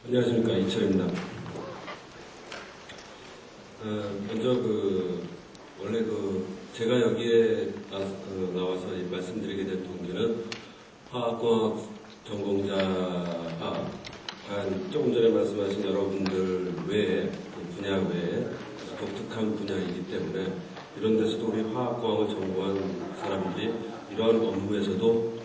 안녕하십니까, 이철입니다. 먼저 원래 제가 여기에 나와서 말씀드리게 된 동기는 화학공학 전공자가 과연 조금 전에 말씀하신 여러분들 외에 분야 외에 독특한 분야이기 때문에 이런 데서도 우리 화학공학을 전공한 사람들이 이러한 업무에서도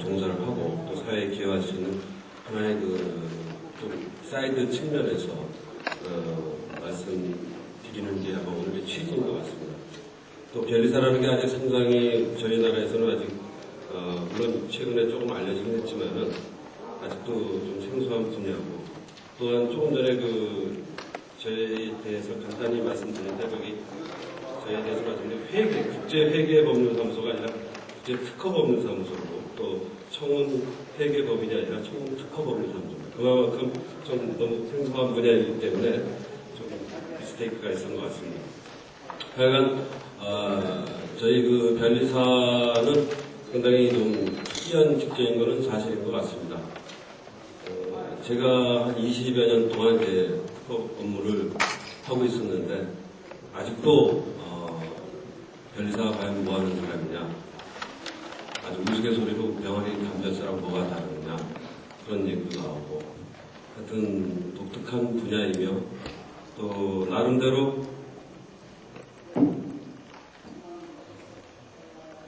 종사를 하고 또 사회에 기여할 수 있는 하나의 좀 사이드 측면에서 말씀드리는 게 아마 오늘의 취지인 것 같습니다. 또 변리사라는 게 아직 상당히 저희 나라에서는 아직 물론 최근에 조금 알려지긴 했지만은 아직도 좀 생소한 분야고, 또한 조금 전에 저희에 대해서 간단히 말씀드렸는데 저희에 대해서 말씀드린 국제회계법률사무소가 아니라 국제특허법률사무소고, 또 청운 회계법인이 아니라 청운 특허법률사무소입니다. 그만큼 좀 너무 생소한 분야이기 때문에 좀 미스테이크가 있었던 것 같습니다. 하여간 저희 변리사는 상당히 좀 특이한 직종인 것은 사실인 것 같습니다. 제가 한 20여 년 동안 이제 특허 업무를 하고 있었는데 아직도 변리사가 과연 뭐 하는 사람이냐, 아주 우스갯소리로 병아리 담배사랑 뭐가 다르냐 그런 얘기도 나오고, 하여튼 독특한 분야이며 또 나름대로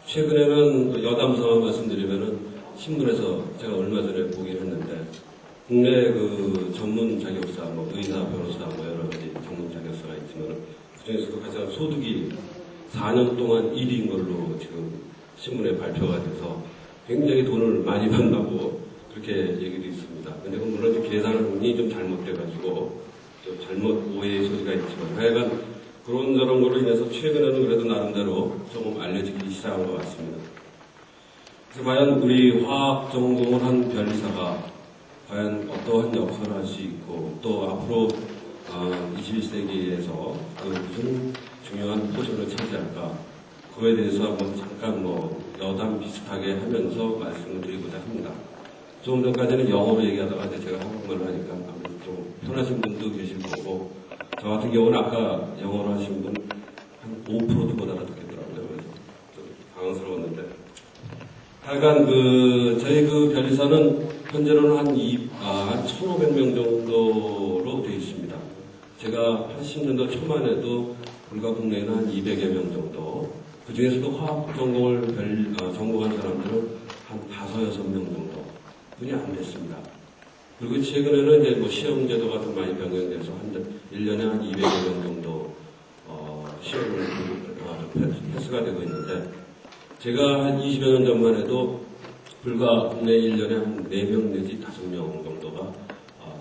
최근에는 여담상황 말씀드리면은 신문에서 제가 얼마 전에 보긴 했는데 국내 전문 자격사, 의사, 변호사, 여러 가지 전문 자격사가 있지만 그중에서도 가장 소득이 4년 동안 1위인 걸로 지금 신문에 발표가 돼서 굉장히 돈을 많이 받는다고 그렇게 얘기도 있습니다. 근데 물론 계산이 좀 잘못돼가지고 좀 잘못 오해의 소지가 있지만 하여간 그런저런 걸로 인해서 최근에는 그래도 나름대로 조금 알려지기 시작한 것 같습니다. 그래서 과연 우리 화학 전공을 한 변리사가 과연 어떠한 역할을 할 수 있고, 또 앞으로 21세기에서 무슨 중요한 포션을 차지할까, 그거에 대해서 한번 잠깐 여담 비슷하게 하면서 말씀을 드리고자 합니다. 조금 전까지는 영어로 얘기하다가 제가 한국말로 하니까 아무래도 좀 편하신 분도 계실 거고, 저 같은 경우는 아까 영어로 하신 분 한 5%도 못 알아듣겠더라고요. 그래서 좀 당황스러웠는데. 하여간 저희 변리사는 현재로는 한 1,500명 정도로 되어 있습니다. 제가 80년도 초만 해도 불과 국내에는 한 200여 명 정도, 그 중에서도 화학 전공을 전공한 사람들은 한 5, 6명 정도 뿐이 안 됐습니다. 그리고 최근에는 이제 시험제도가 좀 많이 변경돼서 1년에 한 200여 명 정도 시험을 패스가 되고 있는데, 제가 한 20여 년 전만 해도 불과 국내 1년에 한 4명 내지 5명 정도가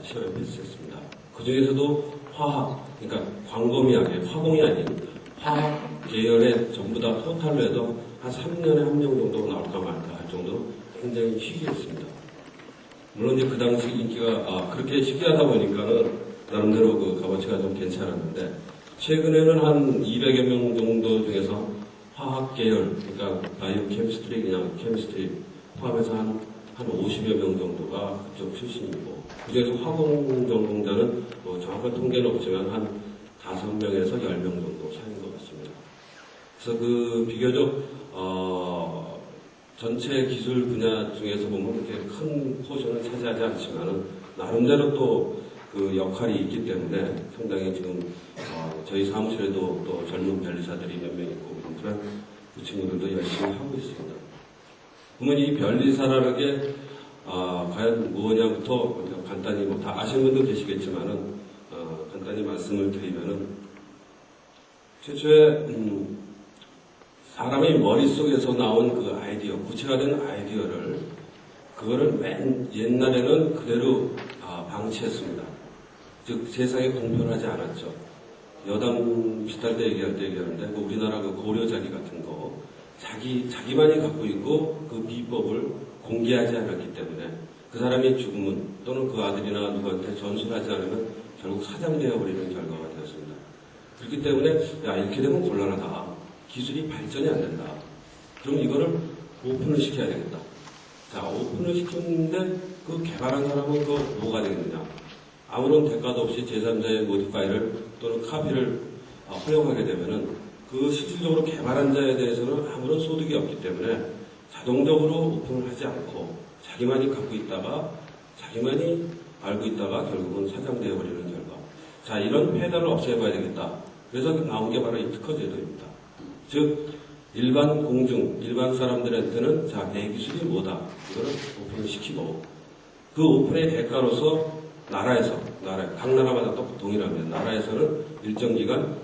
시험에 패스했습니다. 그 중에서도 화학, 그러니까 광범위하게 화공이 아닌 화학 계열에 전부 다 토탈로 해도 한 3년에 1명 정도 나올까 말까 할 정도로 굉장히 희귀했습니다. 물론 이제 그 당시 인기가 그렇게 희귀하다 보니까는 나름대로 값어치가 좀 괜찮았는데, 최근에는 한 200여 명 정도 중에서 화학 계열, 그러니까 바이오 케미스트리, 그냥 케미스트리 포함해서 한 50여 명 정도가 그쪽 출신이고, 그중에서 화공 전공자는 정확한 통계는 없지만 한 5명에서 10명 정도 사이인 것 같습니다. 그래서 비교적 전체 기술 분야 중에서 보면 그렇게 큰 포션을 차지하지 않지만은 나름대로 또 역할이 있기 때문에 상당히 지금 저희 사무실에도 또 젊은 변리사들이 몇 명 있고 그러니까 그 친구들도 열심히 하고 있습니다. 그러면 이 변리사라는 게 과연 뭐냐부터 간단히 다 아시는 분도 계시겠지만은 간단히 말씀을 드리면은, 최초에 사람의 머릿속에서 나온 아이디어, 구체화된 아이디어를 그거를 맨 옛날에는 그대로 방치했습니다. 즉 세상에 공표하지 않았죠. 여담 비슷할 때 얘기하는데 우리나라 고려자기 같은 거 자기만이 갖고 있고 그 비법을 공개하지 않았기 때문에 그 사람의 죽음은, 또는 그 아들이나 누구한테 전수하지 않으면 결국 사장되어 버리는 결과가 되었습니다. 그렇기 때문에 이렇게 되면 곤란하다, 기술이 발전이 안 된다, 그럼 이거를 오픈을 시켜야 되겠다. 자, 오픈을 시켰는데 그 개발한 사람은 그 뭐가 되겠느냐. 아무런 대가도 없이 제3자의 모디파이를 또는 카피를 허용하게 되면은 그 실질적으로 개발한 자에 대해서는 아무런 소득이 없기 때문에 자동적으로 오픈을 하지 않고 자기만이 갖고 있다가 자기만이 알고 있다가 결국은 사장되어 버리는 결과. 자, 이런 폐단을 없애봐야 되겠다. 그래서 나온 게 바로 이 특허 제도입니다. 즉 일반 공중, 일반 사람들한테는 자, 내 기술이 뭐다. 이거를 오픈을 시키고 그 오픈의 대가로서 각 나라마다 또 동일합니다. 나라에서는 일정 기간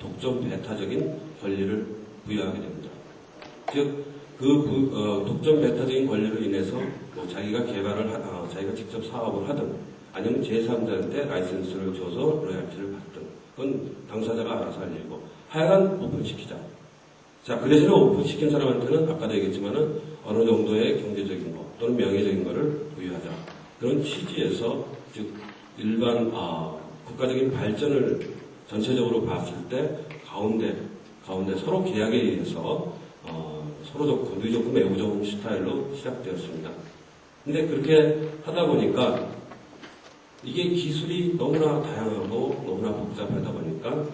독점 배타적인 권리를 부여하게 됩니다. 즉, 독점 배타적인 권리로 인해서 뭐 자기가 자기가 직접 사업을 하든 아니면 제3자한테 라이센스를 줘서 로얄티를 받든 그건 당사자가 알아서 할 일이고 하여간 오픈시키자. 자, 그 대신에 오픈시킨 사람한테는 아까도 얘기했지만은 어느 정도의 경제적인 거 또는 명예적인 거를 부여하자. 그런 취지에서 즉 일반 국가적인 발전을 전체적으로 봤을 때 가운데 서로 계약에 의해서 서로 좋고 누이 좋고 매우 좋은 스타일로 시작되었습니다. 근데 그렇게 하다 보니까 이게 기술이 너무나 다양하고 너무나 복잡하다 보니까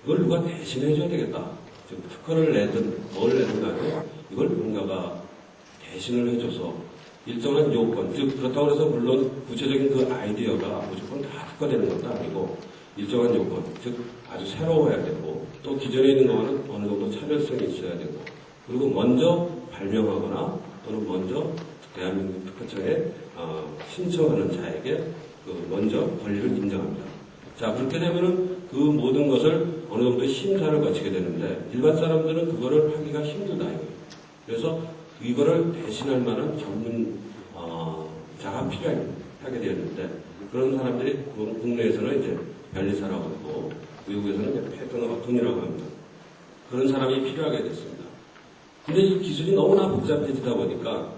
이걸 누가 대신해 줘야 되겠다. 즉 특허를 내든 뭘 내든 간에 이걸 누군가가 대신을 해줘서 일정한 요건, 즉 그렇다고 해서 물론 구체적인 그 아이디어가 무조건 다 특허되는 것도 아니고 일정한 요건, 즉 아주 새로워야 되고 또 기존에 있는 거와는 어느 정도 차별성이 있어야 되고 그리고 먼저 발명하거나 또는 먼저 대한민국 특허청에 신청하는 자에게 먼저 권리를 인정합니다. 자, 그렇게 되면은 그 모든 것을 어느 정도 심사를 거치게 되는데 일반 사람들은 그거를 하기가 힘들다 이거예요. 그래서 이거를 대신할 만한 전문 자가 필요하게 되었는데 그런 사람들이 국내에서는 이제 변리사라고 하고 외국에서는 이제 패턴 어톤이라고 합니다. 그런 사람이 필요하게 됐습니다. 근데 이 기술이 너무나 복잡해지다 보니까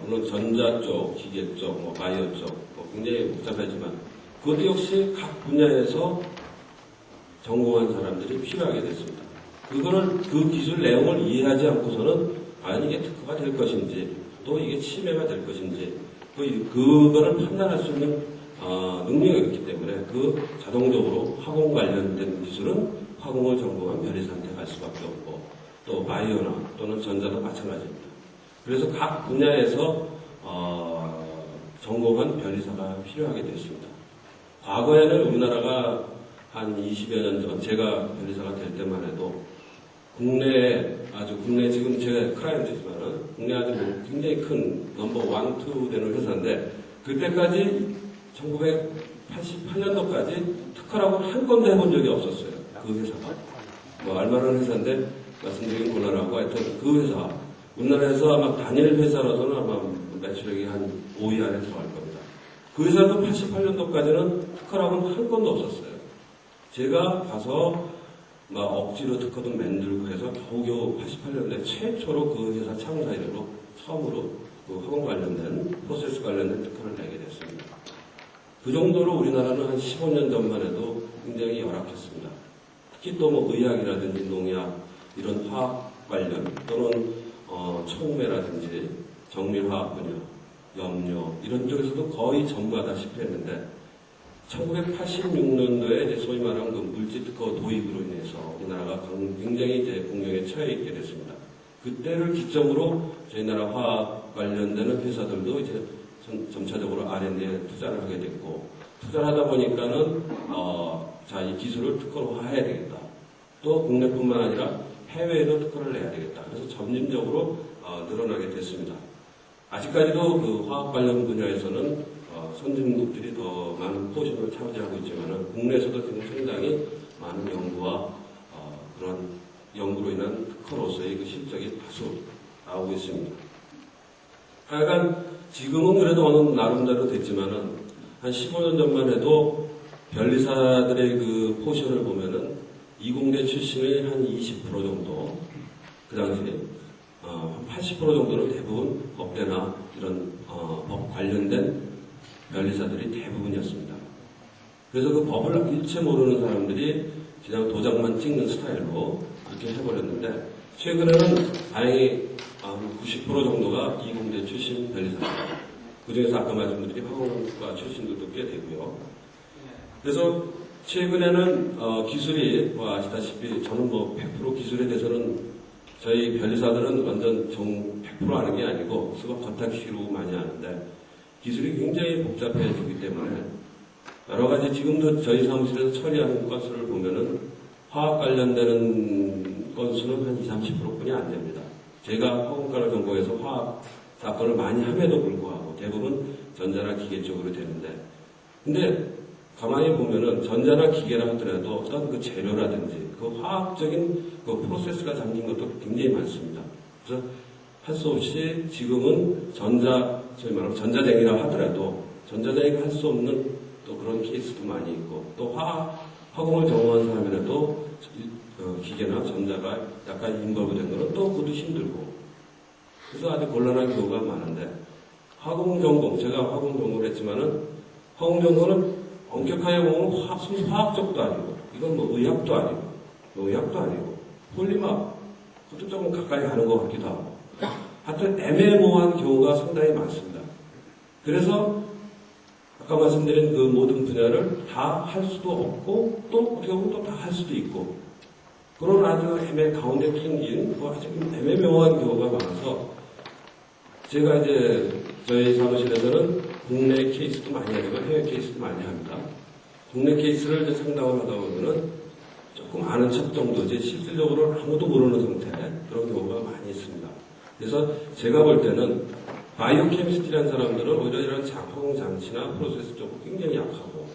물론 전자 쪽, 기계 쪽, 바이오 쪽 굉장히 복잡하지만 그것도 역시 각 분야에서 전공한 사람들이 필요하게 됐습니다. 그 기술 내용을 이해하지 않고서는 과연 이게 특허가 될 것인지 또 이게 침해가 될 것인지 그거를 판단할 수 있는 능력이 있기 때문에 자동적으로 화공 관련된 기술은 화공을 전공한 변리사한테 갈 수밖에 없고 또 바이오나 또는 전자도 마찬가지입니다. 그래서 각 분야에서 전공한 변리사가 필요하게 됐습니다. 과거에는 우리나라가 한 20여 년 전 제가 변리사가 될 때만 해도 국내 지금 제가 클라이언트지만은 국내 아주 굉장히 큰 넘버 1, 2 되는 회사인데 그때까지 1988년도까지 특허라고 한 건도 해본 적이 없었어요. 그 회사가 알만한 회사인데 말씀드리긴 곤란하고 하여튼 그 회사 우리나라에서 아마 단일 회사로서는 아마 매출액이 한 5위 안에 들어갈 겁니다. 그 회사도 88년도까지는 특허라고는 한 건도 없었어요. 제가 가서 억지로 특허도 만들고 해서 겨우겨우 88년도에 최초로 그 회사 창사 이래로 처음으로 그 화공 관련된 프로세스 관련된 특허를 내게 됐습니다. 그 정도로 우리나라는 한 15년 전만 해도 굉장히 열악했습니다. 특히 또 의학이라든지 농약 이런 화학 관련 또는 촉매라든지 정밀화학 분야, 염료 이런 쪽에서도 거의 전무하다시피 했는데 1986년도에 이제 소위 말하는 그 물질특허 도입으로 인해서 우리나라가 굉장히 이제 공경에 처해 있게 됐습니다. 그때를 기점으로 저희 나라 화학 관련되는 회사들도 이제 점차적으로 R&D에 투자를 하게 됐고 투자를 하다 보니까는 이 기술을 특허화해야 되겠다. 또 국내뿐만 아니라 해외에도 특허를 내야 되겠다. 그래서 점진적으로 늘어나게 됐습니다. 아직까지도 그 화학 관련 분야에서는 선진국들이 더 많은 포션을 차지하고 있지만 국내에서도 지금 상당히 많은 연구와 그런 연구로 인한 특허로서의 그 실적이 다수 나오고 있습니다. 하여간 지금은 그래도 어느 나름대로 됐지만은 한 15년 전만 해도 변리사들의 그 포션을 보면은 이공대 출신의 한 20% 정도, 그 당시에 한 80% 정도는 대부분 법대나 이런 법 관련된 변리사들이 대부분이었습니다. 그래서 그 법을 일체 모르는 사람들이 그냥 도장만 찍는 스타일로 그렇게 해버렸는데 최근에는 다행히 90% 정도가 이공대 출신 변리사들. 그 중에서 아까 말씀드린 화공과 출신들도 꽤 되고요. 그래서 최근에는 기술이 뭐 아시다시피 저는 뭐 100% 기술에 대해서는 저희 변리사들은 완전 100% 아는 게 아니고 수박 겉핥기로 많이 하는데 기술이 굉장히 복잡해지기 때문에 여러 가지 지금도 저희 사무실에서 처리하는 건수를 보면은 화학 관련되는 건수는 한 20, 30%뿐이 안 됩니다. 제가 화공과를 전공해서 화학 사건을 많이 함에도 불구하고 대부분 전자나 기계 쪽으로 되는데 근데 가만히 보면은 전자나 기계라 하더라도 어떤 그 재료라든지 그 화학적인 그 프로세스가 담긴 것도 굉장히 많습니다. 그래서 할 수 없이 지금은 소위 말하면 전자쟁이라 하더라도 전자쟁이가 할 수 없는 또 그런 케이스도 많이 있고 또 화공을 전공한 사람이라도 기계나 전자가 약간 인벌브된 거는 또 그것도 힘들고 그래서 아주 곤란한 경우가 많은데 화공 전공 제가 화공 전공을 했지만은 화공 전공은 엄격하게 보면 순수 화학적도 아니고 이건 뭐 의학도 아니고 농약도 아니고 폴리막 그것도 조금 가까이 가는 것 같기도 하고 하여튼 애매모호한 경우가 상당히 많습니다. 그래서 아까 말씀드린 그 모든 분야를 다 할 수도 없고 또 어떻게 보면 또 다 할 수도 있고 그런 아주 가운데 낀 아주 애매모호한 경우가 많아서 제가 이제 저희 사무실에서는 국내 케이스도 많이 하지만 해외 케이스도 많이 합니다. 국내 케이스를 이제 상담을 하다 보면은 조금 아는 척 정도지 실질적으로 아무도 모르는 상태 그런 경우가 많이 있습니다. 그래서 제가 볼 때는 바이오 케미스트리라는 사람들은 오히려 이런 화공 장치나 프로세스 쪽은 굉장히 약하고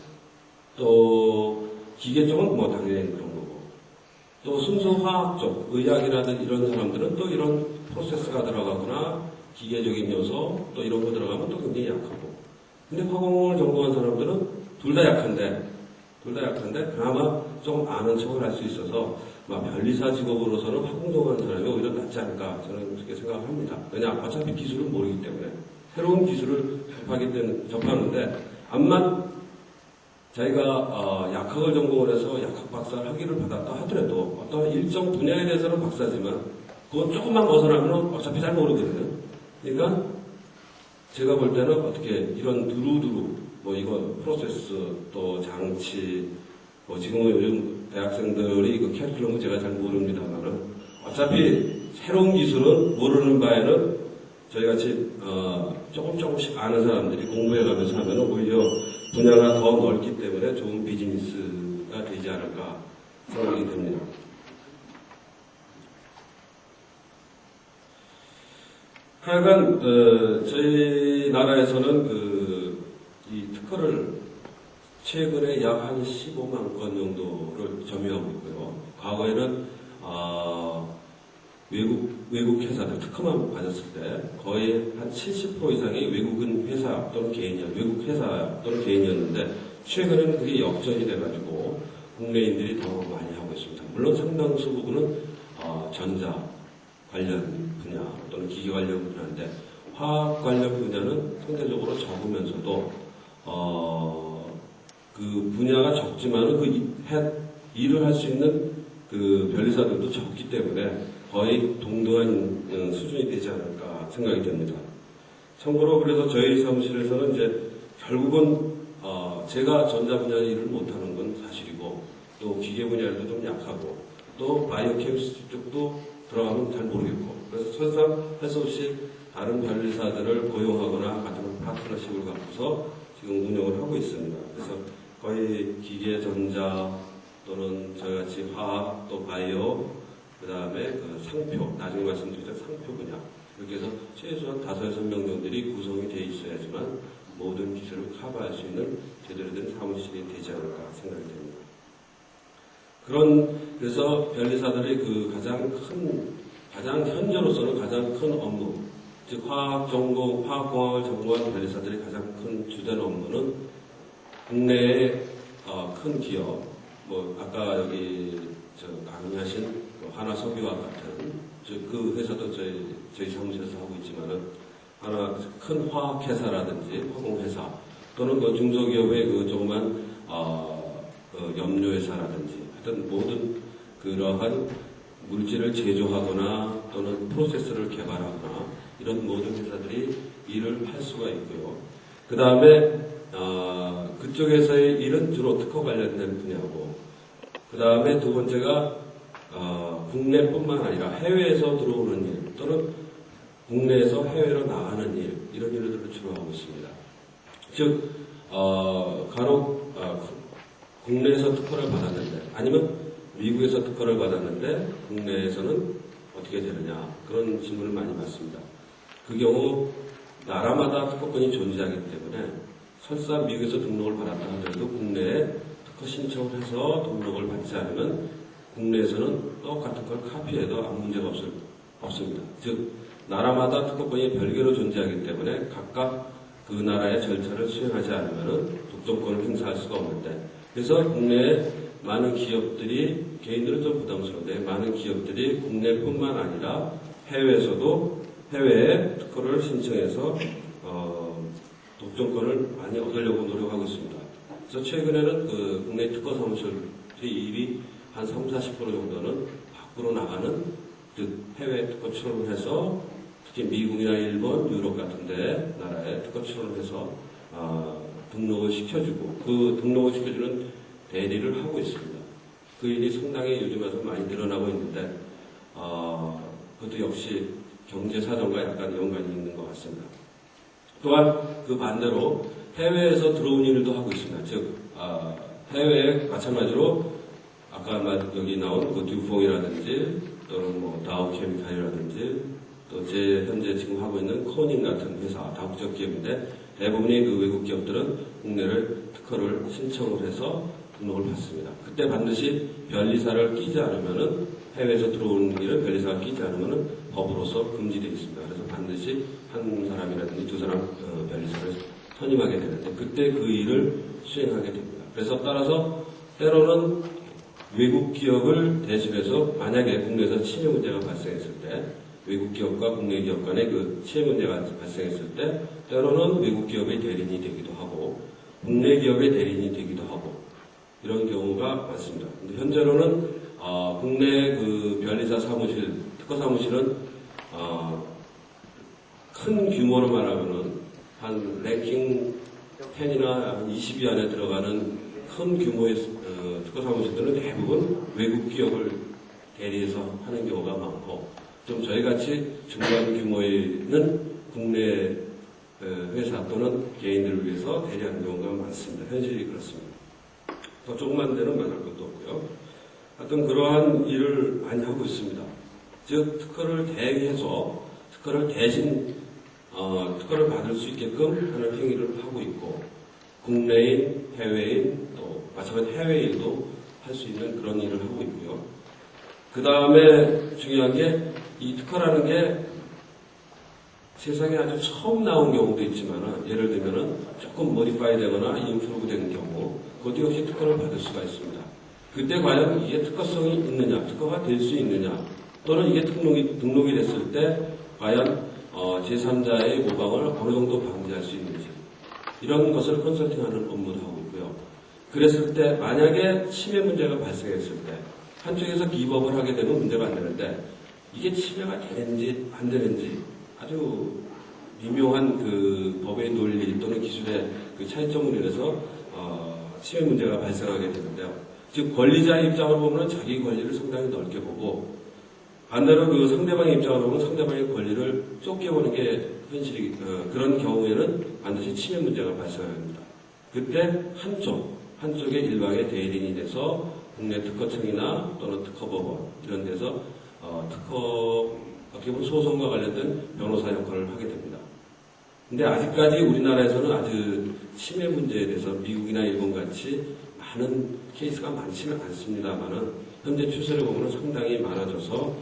또 기계 쪽은 뭐 당연히 그런 거고 또 순수 화학 쪽 의학이라든 이런 사람들은 또 이런 프로세스가 들어가거나 기계적인 요소 또 이런 거 들어가면 또 굉장히 약하고 근데 화공을 전공한 사람들은 둘 다 약한데 그나마 좀 아는 척을 할 수 있어서 변리사 직업으로서는 화공 전공한 사람이 오히려 낫지 않을까 저는 그렇게 생각을 합니다. 왜냐 어차피 기술을 모르기 때문에 새로운 기술을 접하는데 암만 자기가 약학을 전공을 해서 약학 박사 학위를 받았다 하더라도 어떤 일정 분야에 대해서는 박사지만 그건 조금만 벗어나면 어차피 잘 모르거든요. 그러니까 제가 볼 때는 어떻게 이런 두루두루 이거 프로세스 또 장치 지금은 요즘 대학생들이 그 캐리큘럼은 제가 잘 모릅니다만은 어차피 새로운 기술은 모르는 바에는 저희같이 조금씩 아는 사람들이 공부해가면서 하면 오히려 분야가 더 넓기 때문에 좋은 비즈니스가 되지 않을까 생각이 됩니다. 하여간 저희 나라에서는 이 특허를 최근에 약 한 15만 건 정도를 점유하고 있고요. 과거에는 외국 회사들 특허만 받았을 때 거의 한 70% 이상이 외국인 회사 또는 외국 회사 또는 개인이었는데 최근에는 그게 역전이 돼가지고 국내인들이 더 많이 하고 있습니다. 물론 상당수 부분은 전자 관련 분야 또는 기계 관련 분야인데 화학 관련 분야는 상대적으로 적으면서도 그 분야가 적지만은 일을 할 수 있는 그 변리사들도 적기 때문에 거의 동등한 수준이 되지 않을까 생각이 됩니다. 참고로 그래서 저희 사무실에서는 이제 결국은 제가 전자 분야 일을 못하는 건 사실이고 또 기계 분야도 좀 약하고 또 바이오 케미스트리 쪽도 들어가면 잘 모르겠고 그래서 설상 할 수 없이 다른 변리사들을 고용하거나 같은 파트너십을 갖고서 지금 운영을 하고 있습니다. 그래서 거의 기계, 전자 또는 저희같이 화학 또 바이오 그 다음에 그 상표 나중에 말씀드리자 상표 분야 이렇게 해서 최소한 5-6명 정도들이 구성이 되어 있어야지만 모든 기술을 커버할 수 있는 제대로 된 사무실이 되지 않을까 생각이 됩니다. 그래서 변리사들의 그 가장 현재로서는 가장 큰 업무, 즉 화학공학을 전공한 변리사들의 가장 큰 주된 업무는 국내의 큰 기업, 아까 여기 강의하신 하나석유화학 같은 그 회사도 저희 사무실에서 하고 있지만은 하나 큰 화학회사라든지 화공회사 또는 중소기업의 조그만 염료회사라든지 하여튼 모든 그러한 물질을 제조하거나 또는 프로세스를 개발하거나 이런 모든 회사들이 일을 할 수가 있고요. 그 다음에 그쪽에서의 일은 주로 특허 관련된 분야고, 그 다음에 두 번째가 국내뿐만 아니라 해외에서 들어오는 일 또는 국내에서 해외로 나가는 일, 이런 일들을 주로 하고 있습니다. 즉 간혹 국내에서 특허를 받았는데, 아니면 미국에서 특허를 받았는데 국내에서는 어떻게 되느냐, 그런 질문을 많이 받습니다. 그 경우 나라마다 특허권이 존재하기 때문에 설사 미국에서 등록을 받았다 하더라도 국내에 특허 신청을 해서 등록을 받지 않으면 국내에서는 똑같은 걸 카피해도 아무 문제가 없습니다. 즉 나라마다 특허권이 별개로 존재하기 때문에 각각 그 나라의 절차를 수행하지 않으면 독점권을 행사할 수가 없는데, 그래서 국내에 많은 기업들이, 개인들은 좀 부담스러운데, 많은 기업들이 국내뿐만 아니라 해외에서도 해외에 특허를 신청해서 독점권을 많이 얻으려고 노력하고 있습니다. 그래서 최근에는 그 국내 특허 사무실의 일이 한 30-40% 정도는 밖으로 나가는, 즉 해외 특허 출원을 해서 특히 미국이나 일본, 유럽 같은 데 나라에 특허 출원을 해서 등록을 시켜주고, 그 등록을 시켜주는 대리를 하고 있습니다. 그 일이 상당히 요즘 와서 많이 늘어나고 있는데 그것도 역시 경제 사정과 약간 연관이 있는 것 같습니다. 또한 그 반대로 해외에서 들어온 일도 하고 있습니다. 즉 해외에 마찬가지로 아까 여기 나온 그 듀퐁이라든지 또는 뭐 다우케미칼이라든지 또 제 현재 지금 하고 있는 코닝 같은 회사, 다국적 기업인데 대부분의 그 외국 기업들은 국내를 특허를 신청을 해서 등록을 받습니다. 그때 반드시 변리사를 끼지 않으면은, 해외에서 들어오는 일은 변리사가 끼지 않으면은 법으로서 금지되어 있습니다. 그래서 반드시 한 사람이라든지 두 사람 변리사를 선임하게 되는데, 그때 그 일을 수행하게 됩니다. 그래서 따라서 때로는 외국 기업을 대신해서 만약에 국내에서 침해 문제가 발생했을 때, 외국 기업과 국내 기업 간의 그 침해 문제가 발생했을 때 때로는 외국 기업의 대리인이 되기도 하고 국내 기업의 대리인이 되기도 하고 이런 경우가 많습니다. 근데 현재로는 국내 그 변리사 사무실, 특허 사무실은 큰 규모로 말하면은 한 랭킹 10이나 한 20위 안에 들어가는 큰 규모의 특허 사무실들은 대부분 외국 기업을 대리해서 하는 경우가 많고, 좀 저희같이 중간 규모에는 국내 회사 또는 개인들을 위해서 대리하는 경우가 많습니다. 현실이 그렇습니다. 더 조그만 데는 말할 것도 없고요. 하여튼 그러한 일을 많이 하고 있습니다. 즉 특허를 대행해서 특허를 대신 특허를 받을 수 있게끔 하는 행위를 하고 있고, 국내인, 해외인, 또 마찬가지 해외인도 할 수 있는 그런 일을 하고 있고요. 그 다음에 중요한 게, 이 특허라는 게 세상에 아주 처음 나온 경우도 있지만, 예를 들면은 조금 모디파이 되거나 임프루브 된 경우, 그것도 역시 특허를 받을 수가 있습니다. 그때 과연 이게 특허성이 있느냐, 특허가 될 수 있느냐, 또는 이게 등록이 됐을 때 과연 제3자의 모방을 어느 정도 방지할 수 있는지, 이런 것을 컨설팅하는 업무도 하고 있고요. 그랬을 때 만약에 침해 문제가 발생했을 때 한쪽에서 기법을 하게 되면 문제가 안 되는데, 이게 침해가 되는지 안 되는지 아주 미묘한 그 법의 논리 또는 기술의 그 차이점으로 인해서 침해 문제가 발생하게 되는데요. 즉 권리자의 입장으로 보면 자기 권리를 상당히 넓게 보고, 반대로 그 상대방의 입장으로 보면 상대방의 권리를 좁게 보는 게 현실이, 그런 경우에는 반드시 침해 문제가 발생합니다. 그때 한쪽의 일방의 대리인이 돼서 국내 특허청이나 또는 특허법원 이런 데서 특허 어떻게 보면 소송과 관련된 변호사 역할을 하게 됩니다. 근데 아직까지 우리나라에서는 아주 침해 문제에 대해서 미국이나 일본 같이 많은 케이스가 많지는 않습니다만은 현재 추세를 보면 상당히 많아져서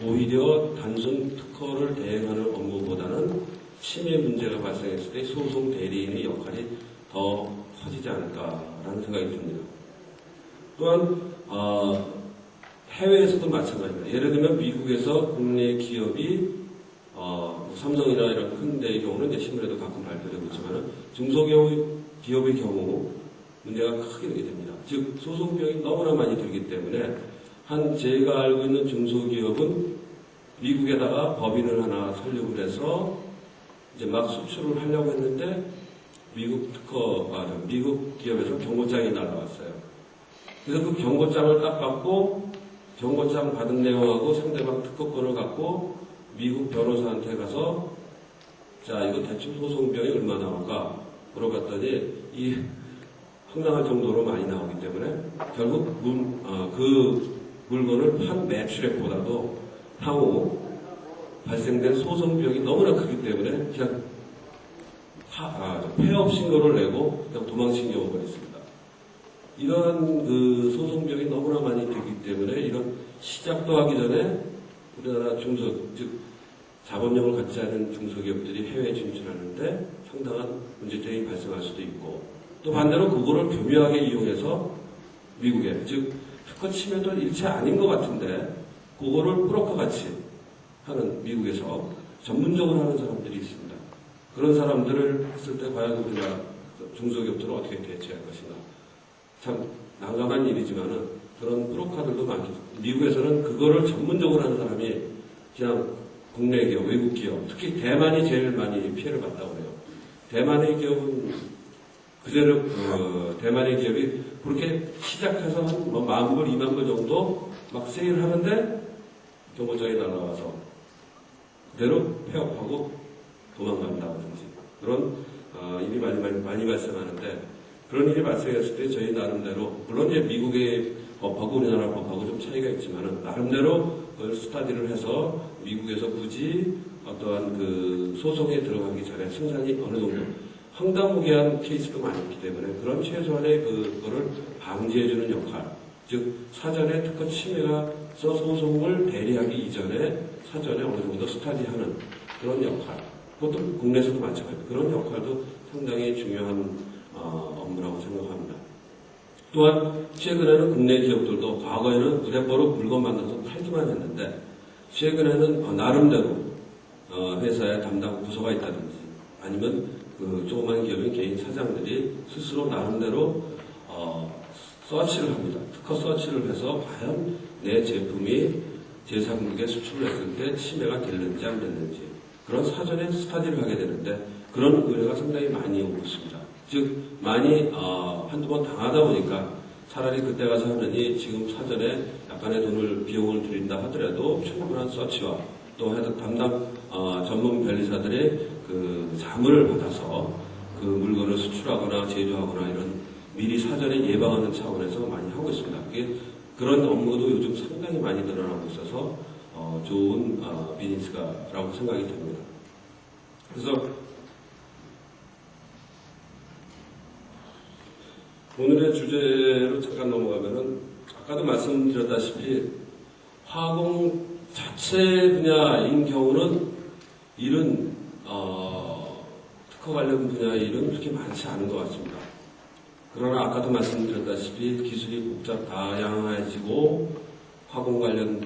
오히려 단순 특허를 대행하는 업무보다는 침해 문제가 발생했을 때 소송 대리인의 역할이 더 커지지 않을까라는 생각이 듭니다. 또한 해외에서도 마찬가지입니다. 예를 들면 미국에서 국내 기업이 삼성이나 이런 큰 데의 경우는 이제 신문에도 가끔 발표되고 있지만 중소기업의 경우 문제가 크게 되게 됩니다. 즉 소송 비용이 너무나 많이 들기 때문에 제가 알고 있는 중소기업은 미국에다가 법인을 하나 설립을 해서 이제 막 수출을 하려고 했는데 미국 기업에서 경고장이 날라왔어요. 그래서 그 경고장을 딱 받고 경고장 받은 내용하고 상대방 특허권을 갖고 미국 변호사한테 가서 자 이거 대충 소송비용이 얼마 나올까 물어봤더니 이 황당할 정도로 많이 나오기 때문에 결국 그 물건을 판 매출액보다도 향후 발생된 소송 비용이 너무나 크기 때문에 그냥 폐업 신고를 내고 그냥 도망친 경우가 있습니다. 이런 그 소송 비용이 너무나 많이 되기 때문에 이런 시작도 하기 전에 우리나라 즉 자본력을 갖지 않은 중소기업들이 해외에 진출하는데 상당한 문제점이 발생할 수도 있고 또 반대로 그거를 교묘하게 이용해서 미국에 즉 특허 침해도 일체 아닌 것 같은데 그거를 브로커 같이 하는 미국에서 전문적으로 하는 사람들이 있습니다. 그런 사람들을 했을 때 과연 우리나라 중소기업들은 어떻게 대처할 것인가. 참 난감한 일이지만은 그런 브로커들도 많겠죠. 미국에서는 그거를 전문적으로 하는 사람이 그냥 국내 기업, 외국 기업, 특히 대만이 제일 많이 피해를 봤다고 해요. 대만의 기업은 그대로 대만의 기업이 그렇게 시작해서 한 10,000불, 20,000불 정도 막 세일을 하는데 경고장이 날라와서 그대로 폐업하고 도망간다든지 그런 일이 많이 발생하는데 그런 일이 발생했을 때 저희 나름대로 물론 이제 미국의 법하고 우리나라 법하고 좀 차이가 있지만은 나름대로 그걸 스타디를 해서 미국에서 굳이 어떠한 그 소송에 들어가기 전에 승산이 어느 정도 황당무계한 케이스도 많이 있기 때문에 그런 최소한의 그거를 방지해주는 역할, 즉 사전에 특허 침해가 소송을 대리하기 이전에 사전에 어느 정도 스타디하는 그런 역할, 그것도 국내에서도 마찬가지입니다. 그런 역할도 상당히 중요한 업무라고 생각합니다. 또한 최근에는 국내 기업들도 과거에는 의뢰버로 물건 만들어서 팔기만 했는데 최근에는 나름대로 회사에 담당 부서가 있다든지 아니면 그 조그만 기업인 개인 사장들이 스스로 나름대로 서치를 합니다. 특허 서치를 해서 과연 내 제품이 제3국에 수출을 했을 때 침해가 됐는지 안 됐는지 그런 사전에 스타디를 하게 되는데 그런 의뢰가 상당히 많이 오고 있습니다. 즉 많이 한두 번 당하다 보니까 차라리 그때 가서 하느니 지금 사전에 약간의 비용을 들인다 하더라도 충분한 서치와 또 담당 전문 변리사들의 그 자문을 받아서 그 물건을 수출하거나 제조하거나 이런 미리 사전에 예방하는 차원에서 많이 하고 있습니다. 그런 업무도 요즘 상당히 많이 늘어나고 있어서 좋은 비즈니스라고 생각이 됩니다. 그래서 오늘의 주제로 잠깐 넘어가면은 아까도 말씀드렸다시피 화공 자체 분야인 경우는 일은 특허 관련 분야의 일은 그렇게 많지 않은 것 같습니다. 그러나 아까도 말씀드렸다시피 기술이 다양해지고 화공 관련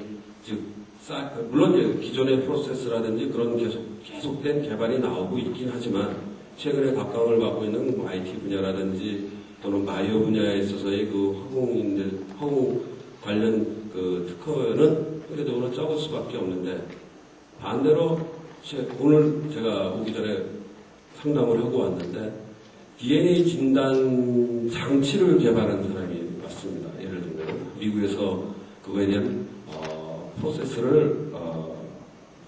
즉 물론 기존의 프로세스라든지 그런 계속된 개발이 나오고 있긴 하지만 최근에 각광을 받고 있는 IT 분야라든지 또는 바이오 분야에 있어서의 그 화공 관련 그 특허는 상대적으로 적을 수밖에 없는데 반대로 오늘 제가 오기 전에 상담을 하고 왔는데 DNA 진단 장치를 개발한 사람이 왔습니다. 예를 들면 미국에서 그거에 대한 프로세스를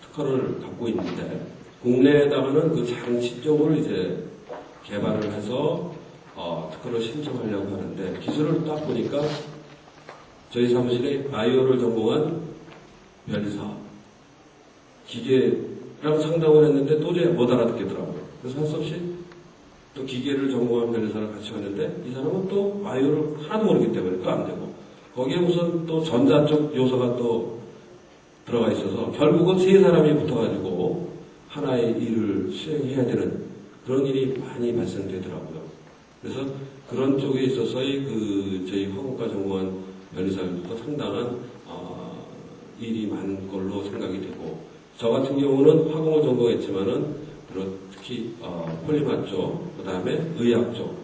특허를 갖고 있는데 국내에다가는 그 장치 쪽을 이제 개발을 해서 특허를 신청하려고 하는데 기술을 딱 보니까 저희 사무실에 바이오를 전공한 변리사 기계랑 상담을 했는데 도저히 못 알아듣겠더라고요. 그래서 할 수 없이 또 기계를 전공한 변리사를 같이 왔는데 이 사람은 또 바이오를 하나도 모르기 때문에 그거 안 되고 거기에 무슨 또 전자 쪽 요소가 또 들어가 있어서 결국은 세 사람이 붙어가지고 하나의 일을 수행해야 되는 그런 일이 많이 발생되더라고요. 그래서 그런 쪽에 있어서의 저희 화공과 전공한 변리사들도 상당한 일이 많은 걸로 생각이 되고 저 같은 경우는 화공을 전공했지만은 특히 폴리마 쪽, 그 다음에 의학 쪽,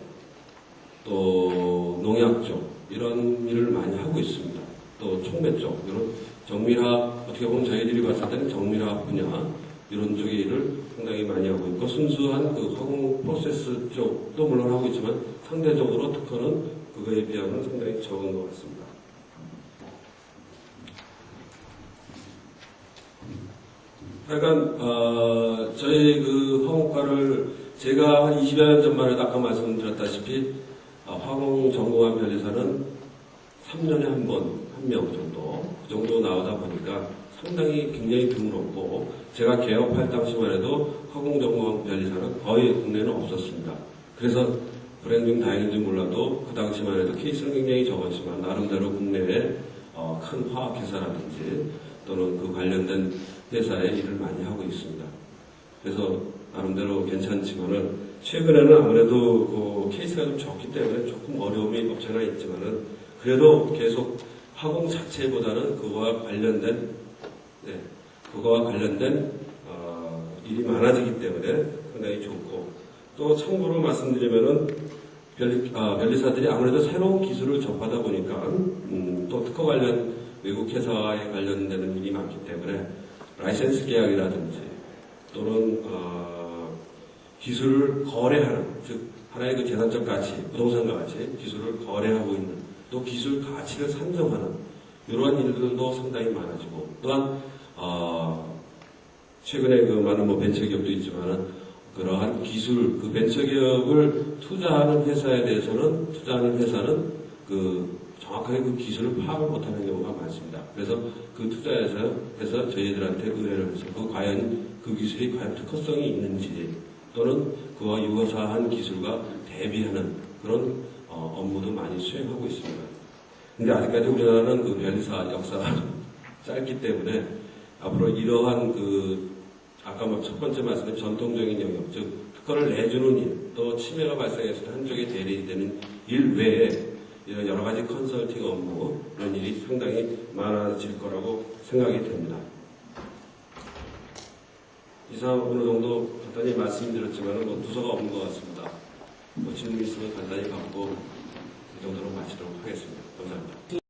또 농약 쪽 이런 일을 많이 하고 있습니다. 또 촉매 쪽 이런 정밀학 어떻게 보면 저희들이 봤을 때는 정밀학 분야 이런 쪽의 일을 상당히 많이 하고 있고, 순수한 그 화공 프로세스 쪽도 물론 하고 있지만 상대적으로 특허는 그거에 비하면 상당히 적은 것 같습니다. 하여간 저희 그 화공과를 제가 한 20여 년 전만 해도 아까 말씀드렸다시피 화공 전공한 변리사는 3년에 한 번, 한 명 정도, 그 정도 나오다 보니까 상당히 굉장히 드물었고, 제가 개업할 당시만 해도 화공 전공한 변리사는 거의 국내에는 없었습니다. 그래서 불행 중 다행인지 몰라도 그 당시만 해도 케이스는 굉장히 적었지만 나름대로 국내에 큰 화학회사라든지 또는 그 관련된 회사에 일을 많이 하고 있습니다. 그래서 나름대로 괜찮지만은 최근에는 아무래도 그 케이스가 좀 적기 때문에 조금 어려움이 없잖아 있지만은 그래도 계속 화공 자체보다는 그거와 관련된 일이 많아지기 때문에 상당히 좋고, 또 참고로 말씀드리면은 변리사들이 아무래도 새로운 기술을 접하다 보니까 또 특허 관련 외국 회사에 관련되는 일이 많기 때문에 라이센스 계약이라든지 또는 기술을 거래하는, 즉 하나의 그 재산적 가치, 부동산과 같이 기술을 거래하고 있는, 또 기술 가치를 산정하는 이러한 일들도 상당히 많아지고, 또한 최근에 그 많은 벤처기업도 있지만은 그러한 기술, 그 벤처기업을 투자하는 회사에 대해서는 투자하는 회사는 정확하게 그 기술을 파악을 못하는 경우가 많습니다. 그래서 그 투자해서 저희들한테 의뢰를 해서 과연 그 기술이 과연 특허성이 있는지 또는 그와 유사한 기술과 대비하는 그런 업무도 많이 수행하고 있습니다. 근데 아직까지 우리나라는 그 변리사 역사가 짧기 때문에 앞으로 이러한 아까 첫 번째 말씀드린 전통적인 영역, 즉 특허를 내주는 일, 또 침해가 발생했을 때 한쪽에 대리되는 일 외에 이런 여러 가지 컨설팅 업무, 이런 일이 상당히 많아질 거라고 생각이 됩니다. 이상 어느 정도 간단히 말씀드렸지만 두서가 없는 것 같습니다. 질문 있으면 간단히 받고 이 정도로 마치도록 하겠습니다. 감사합니다.